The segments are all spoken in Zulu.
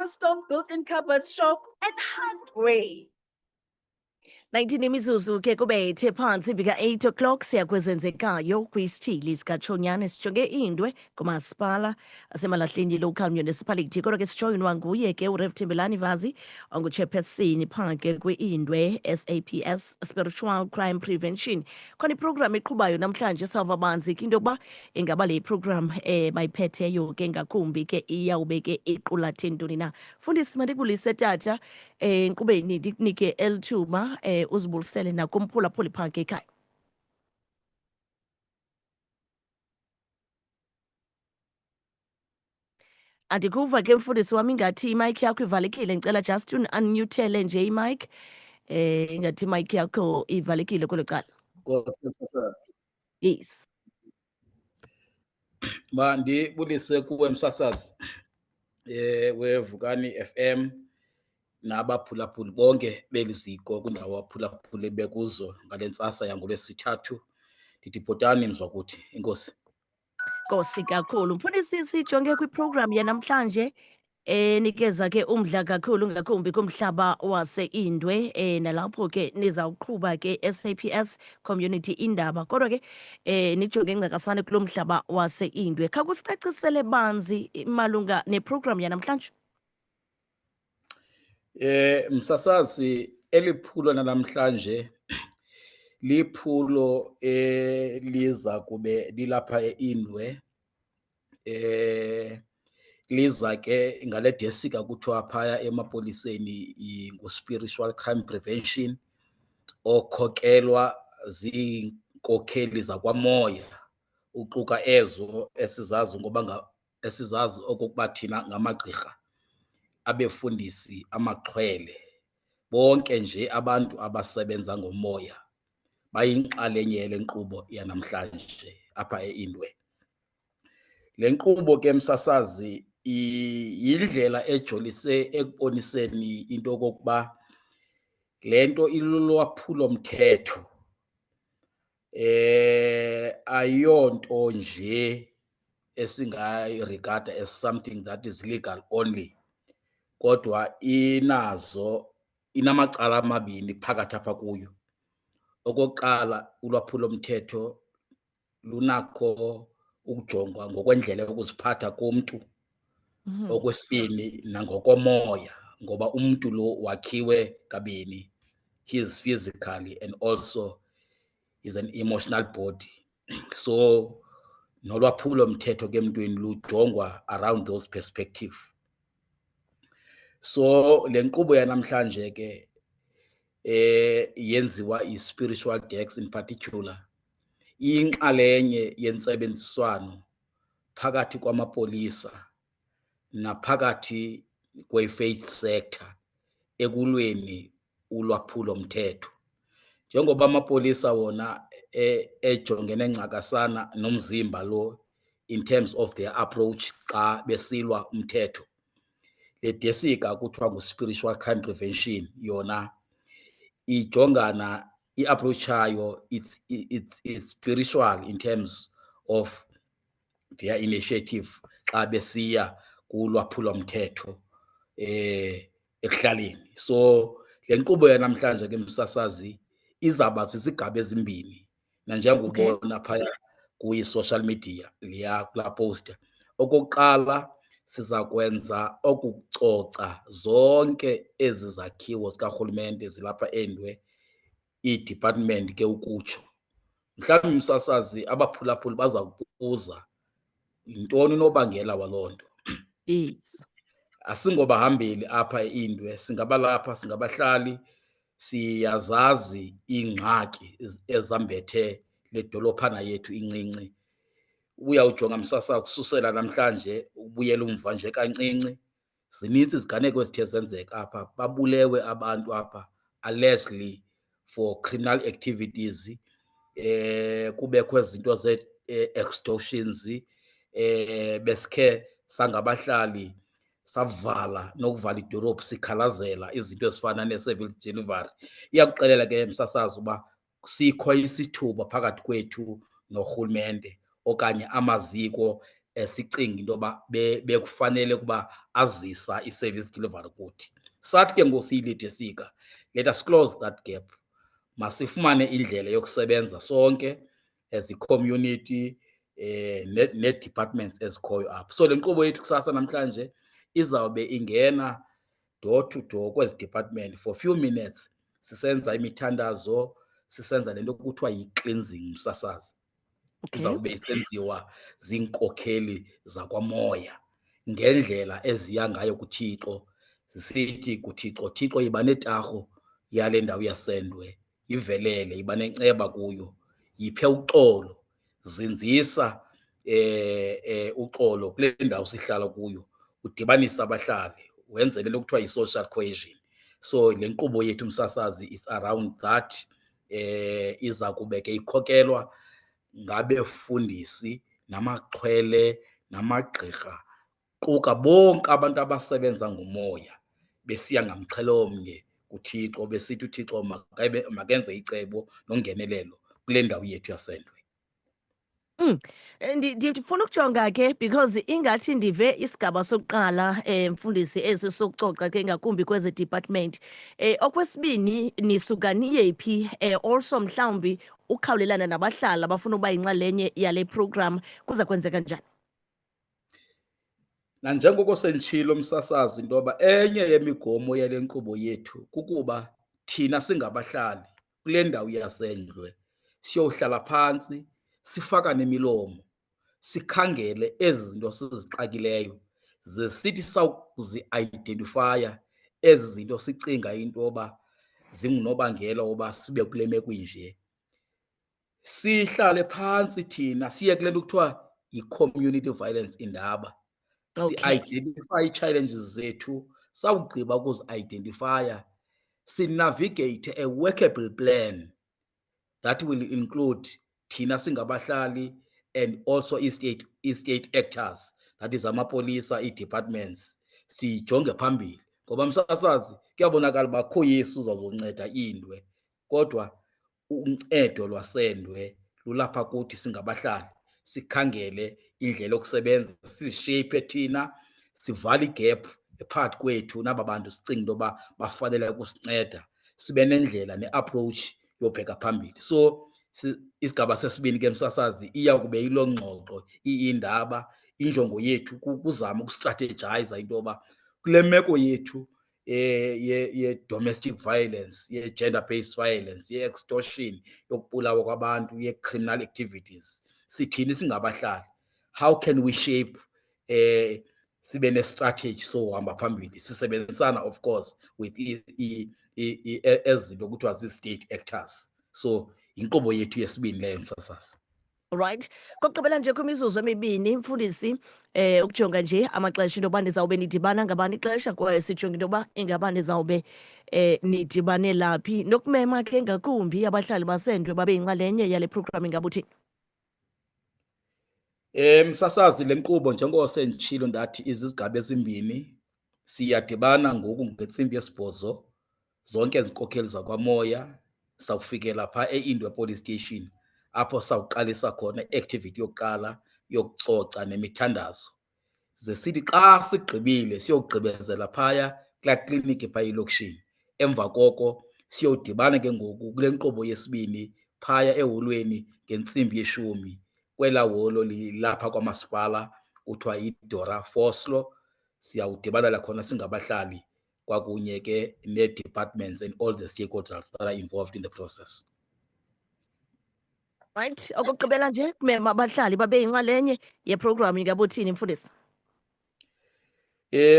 stone built-in cupboards shop and hardware. 19 imizuzu ke kubethe phansi bika-8 o'clock siyakwezenzekayo kwisithili sikatshonyane sijonge indwe kumasipala asemalahleni local municipality kodwa ke sijoyinwa nguye ke urev Thembelani Vazi onguchairperson phaa ke kwi-indwe SAPS Spiritual Crime Prevention. Khona iprogram eqhubayo namhlanje sava banzi ke into yokuba ingaba le program bayiphetheyo ke ngakumbi ke iyawube ke iqulathe ntoni na. Fundisi mandibulise tata enkqubeni ndikunike elithuba uzibulisele nakumphulaphuli phaa ke ekhaya. Andikuva ke mfundisi wami ingathi imike yakho ivalekile, ngicela just unmutele nje imike ingathi imike yakho ivalekile kwelo cala. Yes. Mandibulise kuwe msasazi weVukani FM nabaphulaphuli bonke beliziko kwindawo aphulaphuli bekuzo ngale ntsasa yangoLwesithathu. Ndithi bhotani mzwakuthi, inkosi. Nkosi kakhulu. Mfundisi sijonge kwiprogram yanamhlanje nikeza ke umdla kakhulu ngakumbi kumhlaba waseindwe nalapho ke nizawuqhuba ke SAPS community indaba kodwa ke nijonge ngcakasane kulo mhlaba waseindwe. Khakusicacisele banzi malunga neprogram yanamhlanje. Msasazi, eliphulo namhlanje liphulo liza kube lilapha eindwe liza ke ngale desika kuthiwa phaya emapoliseni ngu-Spiritual Crime Prevention okhokelwa ziinkokheli zakwamoya uquka ezo esizazi ngoba esizazi okokuba thina ngamagqirha abefundisi amaxhwele bonke nje abantu abasebenza ngomoya bayinxalenye yale nkqubo yanamhlanje apha eindwe. Le nkqubo ke msasazi yindlela ejolise ekuboniseni into okokuba le nto ilulwaphulo mthetho ayonto nje esingayirigada as something that is legal only, kodwa inamacala amabini phakathi apha kuyo. Okokuqala, ulwaphulo mthetho lunakho ukujongwa ngokwendlela yokuziphatha komntu. Okwesibini, nangokomoya ngoba umntu lo wakhiwe kabini, he is physically and also is an emotional body. So nolwaphulo mthetho ke emntwini lujongwa around those perspective. So le nkqubo yanamhlanje ke yenziwa i-Spiritual Dex in particular iyinxalenye yentsebenziswano phakathi kwamapolisa naphakathi kwe-faith sector ekulweni ulwaphulo mthetho. Njengoba amapolisa wona ejongene ngcakasana nomzimba lo in terms of their approach xa besilwa umthetho, le desika kuthiwa ngu-Spiritual Crime Prevention yona ijongana i-approach yayo it's spiritual in terms of their initiative xa besiya kulwaphulo mthetho ekuhlaleni. So le nkqubo yanamhlanje ke msasazi izawuba zizigaba ezimbini nanjengobona phaya kwi-social media liya kulaa poster. Okokuqala, siza kwenza okucoca zonke ezi zakhiwo zikarhulumente zilapha endwe, ii-department ke ukutsho. Mhlawumbi msasazi abaphulaphuli baza kubuza yintoni unobangela waloo nto. Yes. Asingobahambeli apha eindwe, singabalapha, singabahlali, siyazazi iingxaki ezambethe le dolophana yethu incinci. Uyawujonga msasazi ukususela namhlanje ubuyela umva nje kancinci, zinintsi iziganeko ezithe zenzeka apha. Babulewe abantu apha allegedly for criminal activities, kubekho izinto ze-extortions, besikhe sangabahlali savala nokuvala idolophu sikhalazela izinto ezifana ne-service delivery. Iyakuxelela ke msasazi uba sikho isithuba phakathi kwethu norhulumente okanye amaziko sicinga into yoba bekufanele ukuba azisa i-service delivery kuthi. Sathi ke ngoku siyilide sika, let us close that gap. Masifumane indlela yokusebenza sonke as i-community nee-departments ezikhoyo apho. So le nkqubo yethu kusasa namhlanje izawube ingena door to door kwezi department for few minutes, sisenza imithandazo, sisenza le nto kuthiwa yi-cleansing msasazi. Okay. Izawube isenziwa ziinkokheli zakwamoya ngendlela eziya ngayo kuThixo, zisithi kuThixo, Thixo yiba netarhu yale ndawo yaSendwe, yivelele, yiba nenceba kuyo, yiphe uxolo, zinzisa uxolo kule ndawo sihlala kuyo, udibanise abahlali, wenze le nto kuthiwa yi-social cohesion. So le nkqubo yethu msasazi is around that. Iza kube ke ikhokelwa ngabefundisi namaxhwele namagqirha, quka bonke abantu abasebenza ngomoya besiya ngamxhelomnye kuThixo, besithi uThixo makenze icebo nongenelelo kule ndawo yethu yaSendwe. Ndifuna ukujonga ke because ingathi ndive isigaba sokuqala mfundisi esi sokucoca ke ngakumbi kwezi department. Okwesibini nisuka niye phi also mhlawumbi ukhawulelana nabahlali abafuna uba yinxalenye yale program kuza kwenzeka njani? Nanjengoko senditshilo msasazi into yoba enye yemigomo yale nkqubo yethu kukuba thina singabahlali kule ndawo yaSendwe siyohlala phantsi, sifakane imilomo, sikhangele ezi zinto sizixakileyo, ze sithi sawukuzi-identifya ezi zinto sicinga into yoba zingunobangela woba sibe kule meko inje, sihlale phantsi thina siye kule nto kuthiwa yi-community violence indaba. Okay. Si-identify ii-challenges zethu, sawugqiba ukuzi-identifya sinavigate a workable plan that will include thina singabahlali and also i-state actors, that is amapolisa, ii-departments, sijonge phambili. Ngoba msasazi kuyabonakala uba akukho Yesu uzazonceda iindwe, kodwa uncedo lwaSendwe lulapha kuthi singabahlali, sikhangele indlela yokusebenza, sizisheyiphe thina, sivale igap phakathi kwethu naba bantu sicinga into yoba bafanele ukusinceda, sibe nendlela ne-approach yobheka phambili. So isigaba sesibini ke msasazi iya kube yiloo ngxoxo iyindaba. Injongo yethu kukuzama ukustrategiza into yoba kule meko yethu ye-domestic violence, ye-gender based violence, ye-extortion, yokubulawa kwabantu, ye-criminal activities, sithini singabahlali, how can we shape sibe ne-strategy sohamba phambili, sisebenzisana of course with ezi zinto kuthiwa zii-state actors. So yinkqubo yethu yesibini leyo msasazi. Alright. Kokugqibela nje kwimizuzu emibini mfundisi ukujonga nje amaxesha into yoba nizawube nidibana ngabani ixesha kwaye sijonge into yoba ingaba nizawube nidibane laphi nokumema ke ngakumbi abahlali baSendwe babe yinxalenye yale program ingaba uthini? Msasazi le nkqubo njengoko senditshilo ndathi izizigaba ezimbini, siyadibana ngoku ngentsimbi yesibhozo zonke ezi nkokheli zakwamoya, sawufikela phaa eIndwe Police Station apho sawuqalisa khona i-activity yokuqala yokucoca nemithandazo. Ze sithi xa sigqibile siyogqibezela phaya kulaa kliniki phaa elokishini. Emva koko siyodibana ke ngoku kule nkqubo yesibini phaya eholweni ngentsimbi ye-10 kwelaa holo lilapha kwamasipala kuthiwa yiDora Vosloo. Siyawudibanela khona singabahlali kwakunye ke nee-departments and all the stakeholders that are involved in the process. Right. Okugqibela nje kumema abahlali babe yinxalenye yeprogram ingaba uthini mfundisi?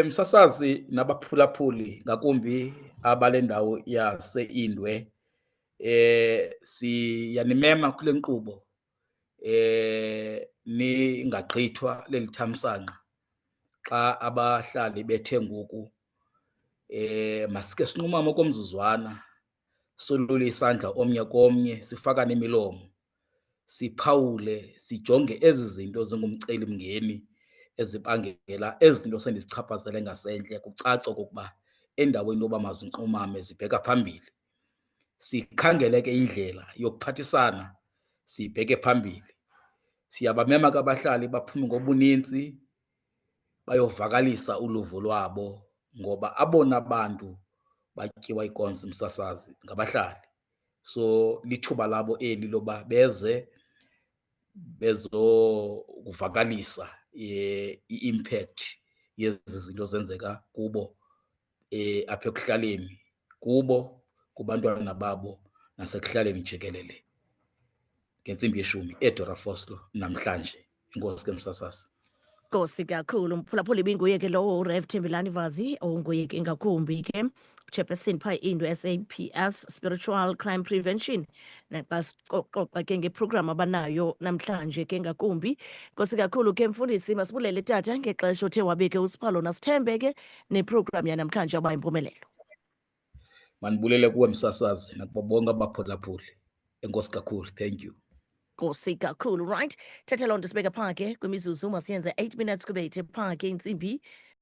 Msasazi nabaphulaphuli ngakumbi abale ndawo yaseIndwe, siyanimema kule nkqubo ningagqithwa leli thamsanqa. Xa abahlali bethe ngoku masike sinqumame okomzuzwana, solule isandla omnye komnye, sifakane imilomo, siphawule, sijonge ezi zinto zingumcelimngeni ezibangela ezi zinto sendizichaphazele ngasentla, kucace okokuba endaweni yoba mazinqumame zibheka phambili. Sikhangele ke indlela yokuphathisana, sibheke phambili, Siyabamema ke abahlali baphume ngobuninzi bayovakalisa uluvo lwabo ngoba abona bantu batyiwa ikonsi msasazi ngabahlali. So lithuba labo eli loba beze bezokuvakalisa i-impact yezi zinto zenzeka kubo apha ekuhlaleni, kubo, kubantwana babo nasekuhlaleni jikelele. Ngentsimbi yeshumi eDora Vosloo namhlanje. Enkosi ke msasazi. Nkosi kakhulu mphulaphuli ibinguye ke lowo uRev Thembelani Vazi onguye ke ngakumbi ke chairperson phaa iNdwe SAPS Spiritual Crime Prevention naxa sixoxa ke ngeprogram abanayo namhlanje ke ngakumbi. Nkosi kakhulu ke mfundisi, masibulele tata ngexesha othe wabeke usiphalo nasithembe ke neprogram yanamhlanje aba impumelelo. Manibulele kuwe msasazi nakubo bonke abaphulaphuli. Enkosi kakhulu. Thank you. Nkosi kakhulu, right? Thatha loo nto sibeka phaa ke kwimizuzu masiyenze 8 minutes kube ithe phaa ke intsimbi